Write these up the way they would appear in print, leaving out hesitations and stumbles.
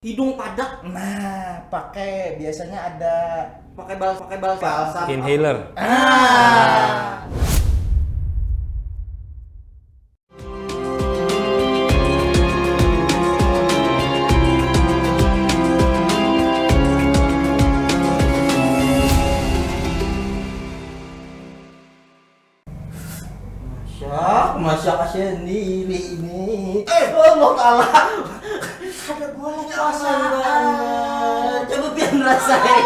Hidung padat. Nah, biasanya ada Pakai balsam. Inhaler. Masya kasihan ini. Allah Ta'ala. Ada bola perasaan. Coba pian rasain.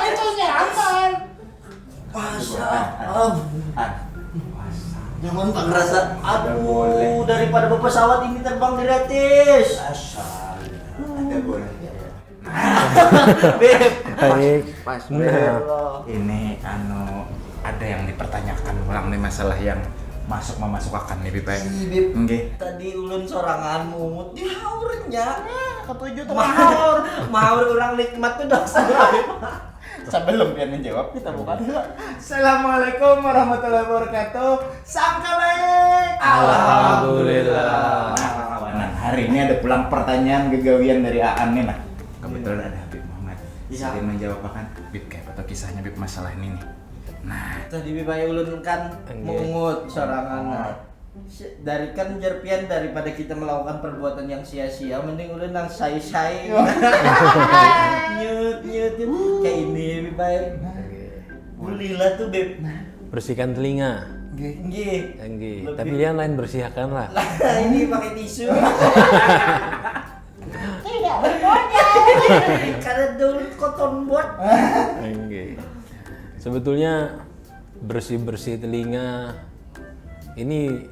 itu nyaman. Masya Allah. Nyaman Pak ngerasa. Aduh, daripada pesawat ini terbang gratis. Ada boleh. Beb. Baik. Pas Nah, ini ada yang dipertanyakan ulang nih masalah yang memasukkan nih Bib. Beb. Nggih. Tadi ulun sorangan mumut dihaurnya. Ketujuh tuh Maur orang nikmat tuh dosa. Sebelum dia menjawab, kita buka dulu. Assalamualaikum warahmatullahi wabarakatuh. Sangka baik. Alhamdulillah. Nah, hari ini ada pulang pertanyaan gegawian dari Aan nih nah. Kebetulan ada Habib Muhammad. Iya. Jadi menjawab kan Bib kayak apa kisahnya Bib masalah ini nih. Nah, Tadi bibaya ulun kan mungut sorangan. Dari kan jerpian daripada kita melakukan perbuatan yang sia-sia, mending ulun nang say-say. Nyut kayak ini bibaya. Ulila tuh beb. bersihkan telinga. Nggih. Enggih. Lebih- Tapi yang lain bersihkan lah. Lah ini pakai tisu. Tidak berguna. Karena dulu koton buat. Enggih. Sebetulnya bersih-bersih telinga ini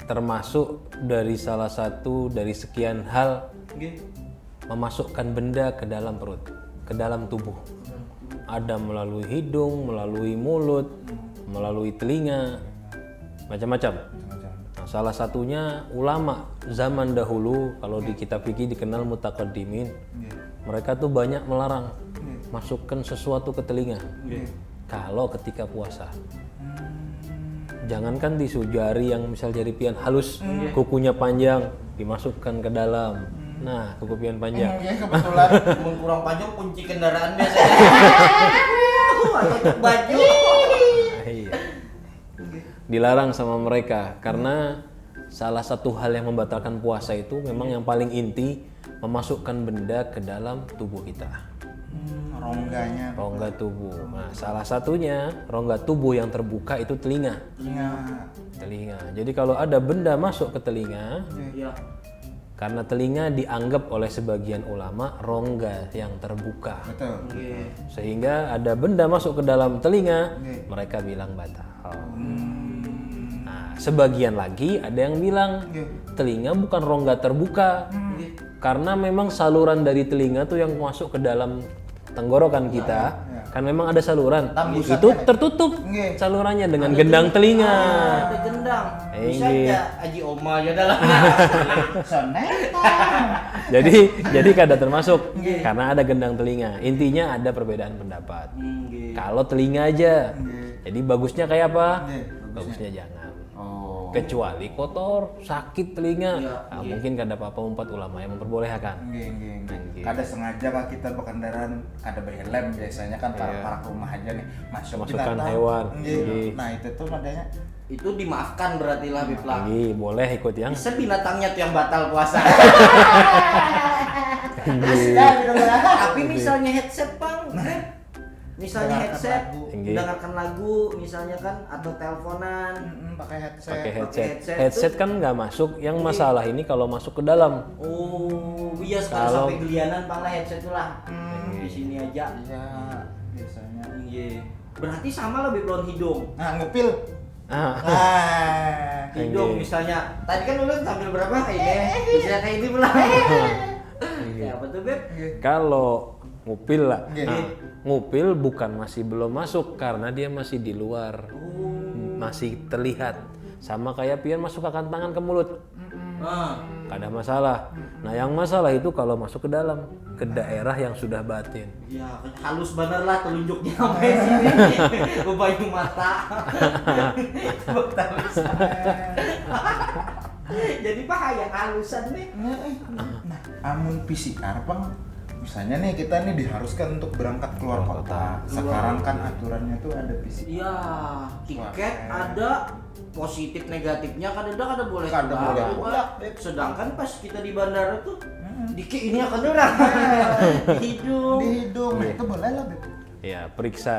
termasuk dari salah satu dari sekian hal Nggih. memasukkan benda ke dalam perut, ke dalam tubuh. Ada melalui hidung, melalui mulut, melalui telinga, macam-macam. Nah, salah satunya ulama zaman dahulu kalau di kitab fikih dikenal mutaqaddimin. Mereka tuh banyak melarang masukkan sesuatu ke telinga. Kalau ketika puasa. Jangankan tisu jari yang misal jari pian halus, kukunya panjang dimasukkan ke dalam. Nah, kuku pian panjang. Kebetulan. Mun kurang panjang kunci kendaraan biasanya. Atau baju. Iya. Dilarang sama mereka karena salah satu hal yang membatalkan puasa itu memang yang paling inti memasukkan benda ke dalam tubuh kita. Rongganya. Rongga tubuh. Nah, salah satunya rongga tubuh yang terbuka itu telinga. Telinga. Jadi kalau ada benda masuk ke telinga, Iya. karena telinga dianggap oleh sebagian ulama rongga yang terbuka. Betul. Nggih. Sehingga ada benda masuk ke dalam telinga, mereka bilang batal. Nah, sebagian lagi ada yang bilang telinga bukan rongga terbuka, karena memang saluran dari telinga tuh yang masuk ke dalam tenggorokan kita, kan memang ada saluran, Tambusan itu kan? tertutup salurannya dengan gendang telinga. Ada gendang. Bisa Iya. aja Aji Oma ya dalamnya. Jadi kada termasuk karena ada gendang telinga. Intinya ada perbedaan pendapat. Kalau telinga aja, jadi bagusnya kayak apa? Bagusnya jangan. Kecuali kotor, sakit telinga, nah, mungkin kada apa-apa empat ulama yang memperbolehkan. Kada sengaja kah kita berkendaraan ada berhelm biasanya kan para rumah aja nih Masukkan binatang. hewan. Nggih. Nggih. Nah itu tuh adanya. Itu dimaafkan berarti lah Bipla. Ini boleh ikut yang Bisa binatangnya tuh yang batal puasa. Tapi misalnya headset Bang, misalnya Dengarkan headset, lagu. mendengarkan lagu misalnya kan atau teleponan. Pakai headset. pakai headset headset. tuh- Headset kan nggak masuk. Yang masalah ini kalau masuk ke dalam. Oh, iya sekarang Kalau- sampai gelianan Bang lah headset tuh lah. Di sini aja. Iya biasanya. Iya. Berarti sama lah Biblon hidung. Nah ngupil. Ah, Hidung Iya. misalnya. Tadi kan ulun sambil berapa ini? Bisa kayak ini pula. Ya apa tuh Beb? kalau ngupil lah. Iya. Nah, ngupil bukan masih belum masuk karena dia masih di luar. Masih terlihat. Sama kayak pian masukkan tangan ke mulut. Ah. Gak ada masalah. Nah, yang masalah itu kalau masuk ke dalam, ke daerah yang sudah batin. Ya halus bener lah telunjuknya sampai sini. Bebanyu mata. Jadi bahaya halusan nih. Nah amun PCR Bang, misalnya nih kita nih diharuskan untuk berangkat keluar kota. Sekarang kan aturannya tuh ada PCR. Iya, tiket ada positif negatifnya kada boleh Kada keluar, boleh Pak. keluar. Sedangkan pas kita di bandara tuh ini akan orang di hidung. Di hidung, itu boleh lah Beb. Ya, periksa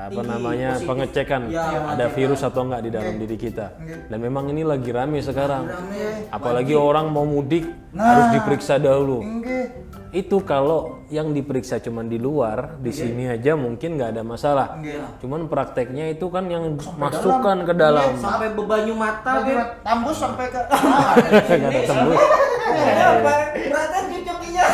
apa Ini namanya positif. pengecekan Ya, ada pengecekan. virus atau enggak di dalam diri kita. Dan memang ini lagi rame sekarang. Rame. Apalagi orang mau mudik Nah. harus diperiksa dahulu. Nggih. Itu kalau yang diperiksa cuman di luar, di sini aja mungkin nggak ada masalah. Cuman prakteknya itu kan yang masukkan ke dalam. Sampai bebanyu mata, Beb. Tembus sampai ke Nggak ada tembus. Apa? Beratan cucukinya.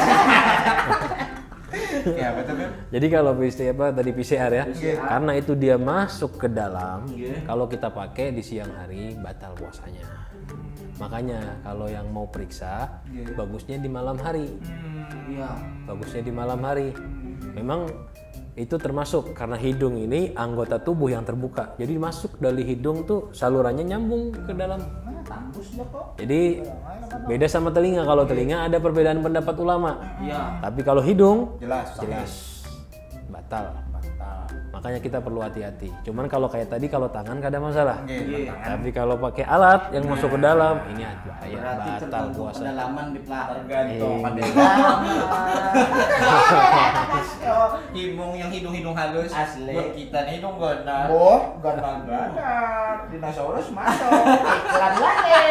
Ya, betul Beb. Jadi kalau PCR ya, karena itu dia masuk ke dalam, kalau kita pakai di siang hari batal puasanya. Makanya kalau yang mau periksa, bagusnya di malam hari. Iya. Bagusnya di malam hari. Memang itu termasuk karena hidung ini anggota tubuh yang terbuka. Jadi masuk dari hidung tuh salurannya nyambung ke dalam. Tembus dah kok. Jadi beda sama telinga. Kalau telinga ada perbedaan pendapat ulama. Iya. Tapi kalau hidung Jelas. batal. Batal. Makanya kita perlu hati-hati. Cuman kalau kayak tadi kalau tangan gak ada masalah. Nggih, tangan. Tapi kalau pakai alat yang masuk ke dalam ini bahaya, Berarti batal tergantung puasa. kedalaman di pelak. Tergantung pada Yang hidung halus. Asli. Buat kita nih hidung gondang. Oh, gandang-gandang. Dinosaurus masuk. Iklan lagi.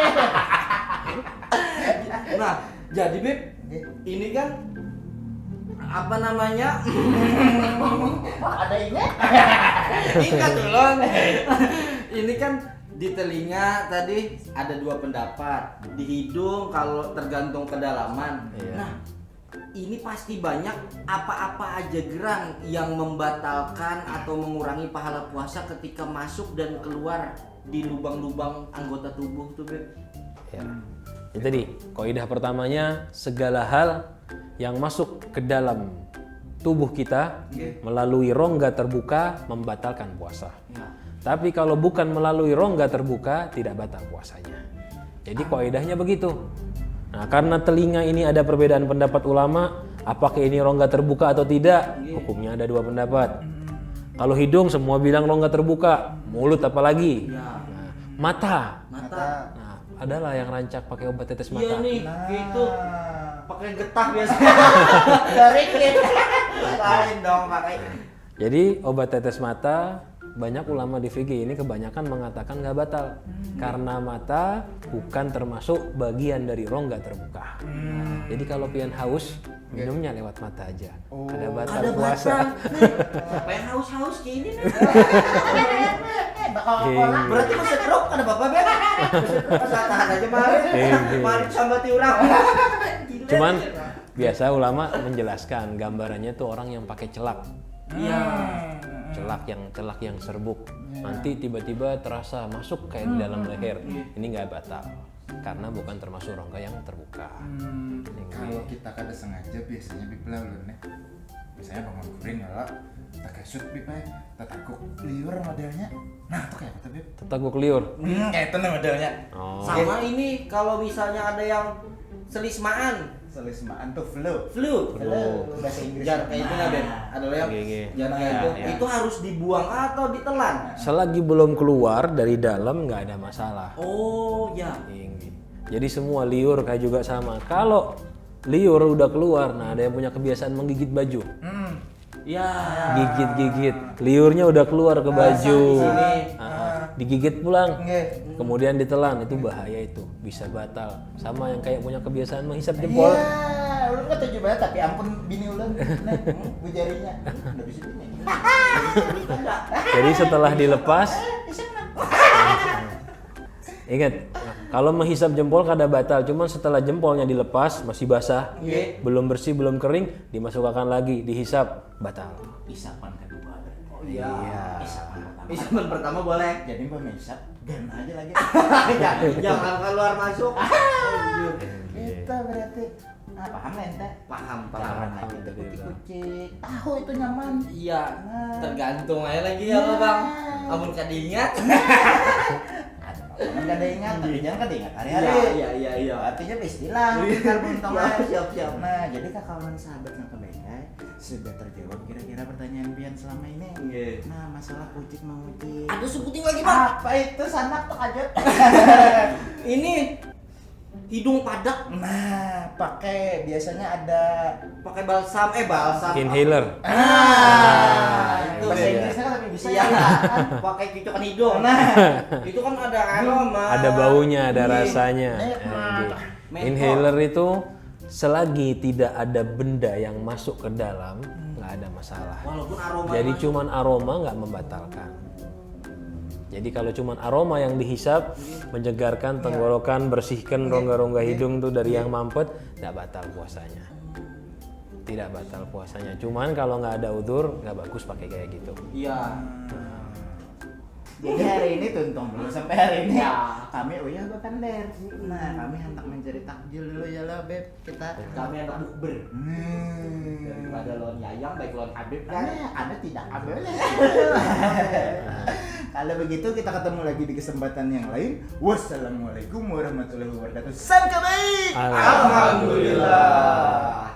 Nah, jadi Beb, ini kan apa namanya? Ada ingat? Ingat dulu. Ini kan di telinga tadi ada dua pendapat. Di hidung kalau tergantung kedalaman. Iya. Nah, ini pasti banyak apa-apa aja gerang yang membatalkan atau mengurangi pahala puasa ketika masuk dan keluar di lubang-lubang anggota tubuh tuh, Beb. Ya. Itu tadi kaidah pertamanya, segala hal yang masuk ke dalam tubuh kita melalui rongga terbuka membatalkan puasa. Ya. Tapi kalau bukan melalui rongga terbuka tidak batal puasanya. Jadi kaidahnya begitu. Nah, karena telinga ini ada perbedaan pendapat ulama, apakah ini rongga terbuka atau tidak? Hukumnya ada dua pendapat. Kalau hidung semua bilang rongga terbuka, mulut apalagi. Ya. Nah, mata. Mata. Nah, adalah yang rancak pakai obat tetes mata. Iya nih, gitu. Pakai getah biasanya. Dari kita. Lain dong pakai. Jadi obat tetes mata banyak ulama di fikih ini kebanyakan mengatakan nggak batal karena mata bukan termasuk bagian dari rongga terbuka. Jadi kalau pian haus minumnya lewat mata aja. Ada batal Ada puasa. Siapa yang haus-haus kayak ini nih? Iya. Berarti masih drop ada bapak Beb. Tahan aja mari. Mari sambati urang. Cuman biasa ulama menjelaskan gambarannya tuh orang yang pakai celak. Iya. Celak yang serbuk. Nanti tiba-tiba terasa masuk kayak di dalam leher. Ini nggak batal karena bukan termasuk rongga yang terbuka. Kalau kita kada sengaja biasanya bipla ulun nih. Misalnya bangun kuring lah, tak kasut bipla, tak takut liur modelnya. Nah, itu kayak apa tuh Bib? Tetaguk liur. Kayak itu nih modelnya. Oh. Sama ini kalau misalnya ada yang selismaan, Selismaan tuh flu. flu. Bahasa Inggris. Jangan kayak itu nggak Ben? Ada yang Gigi. jangan kayak itu. Ya. Itu harus dibuang atau ditelan? Selagi belum keluar dari dalam nggak ada masalah. Oh ya. Jadi semua liur kayak juga sama. Kalau liur udah keluar, nah ada yang punya kebiasaan menggigit baju. Ya. Gigit-gigit. Liurnya udah keluar ke baju. di sini. Digigit pulang. Nggih. Kemudian ditelan, itu bahaya itu. Bisa batal. Sama yang kayak punya kebiasaan menghisap jempol. Iya, ulun nggak tujuh banget tapi ampun bini ulun. Nah, bu jarinya. Udah bisa ini. Jadi setelah dilepas, ingat, kalau menghisap jempol kada batal. Cuman setelah jempolnya dilepas masih basah, belum bersih, belum kering, dimasukkan lagi, dihisap, batal. Isapan kedua. Oh Iya. Isapan pertama boleh. Jadi pemisah, gan aja lagi. Jangan keluar masuk. Kita berarti paham lah ente? Paham. Lagi kucing-kucing. Tahu itu nyaman. Iya, tergantung aja lagi ya lo bang. Amun kada ingat. Kan gak ada ingat, tapi jangan kan ingat hari-hari. Iya. Artinya istilah bentar buntung aja. Siap. Nah, jadi kawan sahabat yang kebaik sudah terjawab kira-kira pertanyaan pian selama ini. Iya. Nah, masalah kucing mengucing. Aduh sebutin lagi bang. Apa itu sanak terkajut? Ini hidung padak Nah, pakai biasanya ada pakai balsam Inhaler. itu bahasa iya. Inggrisnya kan tapi bisa iya ya. pakai cucukan hidung. Nah, Itu kan ada aroma. Ada baunya, ada Iya. rasanya. Nikmat. Menthol. Inhaler itu selagi tidak ada benda yang masuk ke dalam, nggak ada masalah. Walaupun aroma Jadi masuk. cuman aroma nggak membatalkan. Jadi kalau cuman aroma yang dihisap, menyegarkan tenggorokan, bersihkan rongga-rongga hidung tuh dari yang mampet, nggak batal puasanya. Tidak batal puasanya. Cuman kalau nggak ada udzur, nggak bagus pakai kayak gitu. Iya. jadi hari ini tuntung dulu sampai hari ini. Ya. Kami uyah bahkan der. Nah, kami hendak mencari takjil dulu ya lah, Beb. Kita Kami anak bukber. Daripada lawan Yayang baik lawan Habib kan. Anda tidak boleh. Kalau begitu kita ketemu lagi di kesempatan yang lain. Wassalamualaikum warahmatullahi wabarakatuh. Sangka baik. Alhamdulillah. Alhamdulillah.